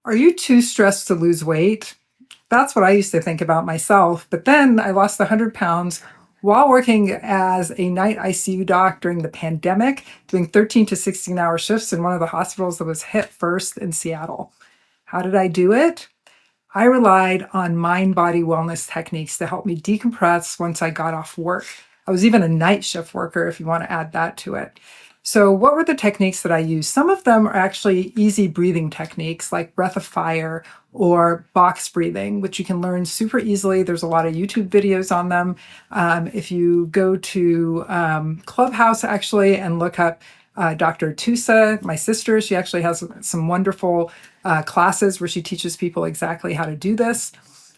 Are you too stressed to lose weight? That's what I used to think about myself. But then I lost 100 pounds while working as a night ICU doc during the pandemic, doing 13 to 16-hour shifts in one of the hospitals that was hit first in Seattle. How did I do it? I relied on mind-body wellness techniques to help me decompress once I got off work. I was even a night shift worker, if you want to add that to it. So what were the techniques that I used? Some of them are actually easy breathing techniques like breath of fire or box breathing, which you can learn super easily. There's a lot of YouTube videos on them. If you go to Clubhouse actually and look up Dr. Tusa, my sister, she actually has some wonderful classes where she teaches people exactly how to do this.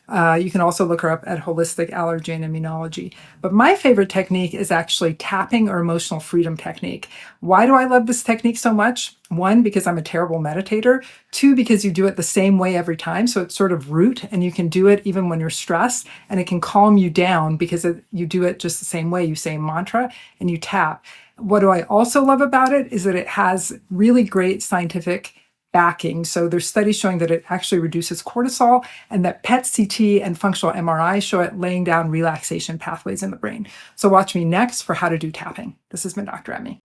You can also look her up at Holistic Allergy and Immunology. But my favorite technique is actually tapping or emotional freedom technique. Why do I love this technique so much? One, because I'm a terrible meditator. Two, because you do it the same way every time. So it's sort of root and you can do it even when you're stressed and it can calm you down because you do it just the same way. You say a mantra and you tap. What do I also love about it is that it has really great scientific backing. So there's studies showing that it actually reduces cortisol and that PET-CT and functional MRI show it laying down relaxation pathways in the brain. So watch me next for how to do tapping. This has been Dr. Emmy.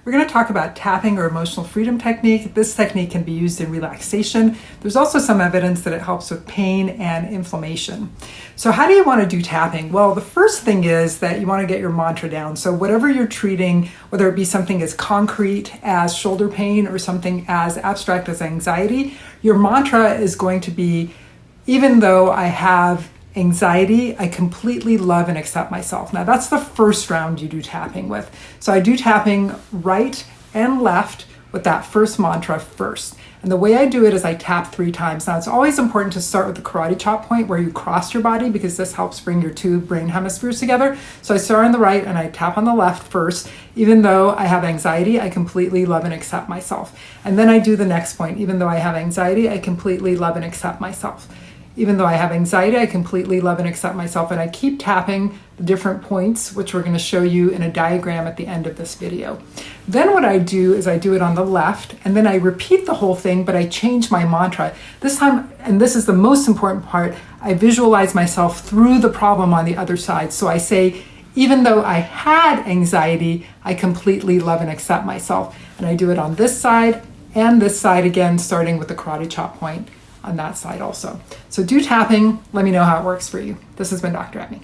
We're going to talk about tapping or emotional freedom technique. This technique can be used in relaxation. There's also some evidence that it helps with pain and inflammation. So how do you want to do tapping? Well, the first thing is that you want to get your mantra down. So whatever you're treating, whether it be something as concrete as shoulder pain or something as abstract as anxiety, your mantra is going to be, even though I have anxiety, I completely love and accept myself. Now that's the first round you do tapping with. So I do tapping right and left with that first mantra first. And the way I do it is I tap 3 times. Now it's always important to start with the karate chop point where you cross your body because this helps bring your 2 brain hemispheres together. So I start on the right and I tap on the left first. Even though I have anxiety, I completely love and accept myself. And then I do the next point. Even though I have anxiety, I completely love and accept myself. Even though I have anxiety, I completely love and accept myself. And I keep tapping the different points, which we're going to show you in a diagram at the end of this video. Then what I do is I do it on the left, and then I repeat the whole thing, but I change my mantra. This time, and this is the most important part, I visualize myself through the problem on the other side. So I say, even though I had anxiety, I completely love and accept myself. And I do it on this side and this side again, starting with the karate chop point on that side also. So do tapping. Let me know how it works for you. This has been Dr. Emmy.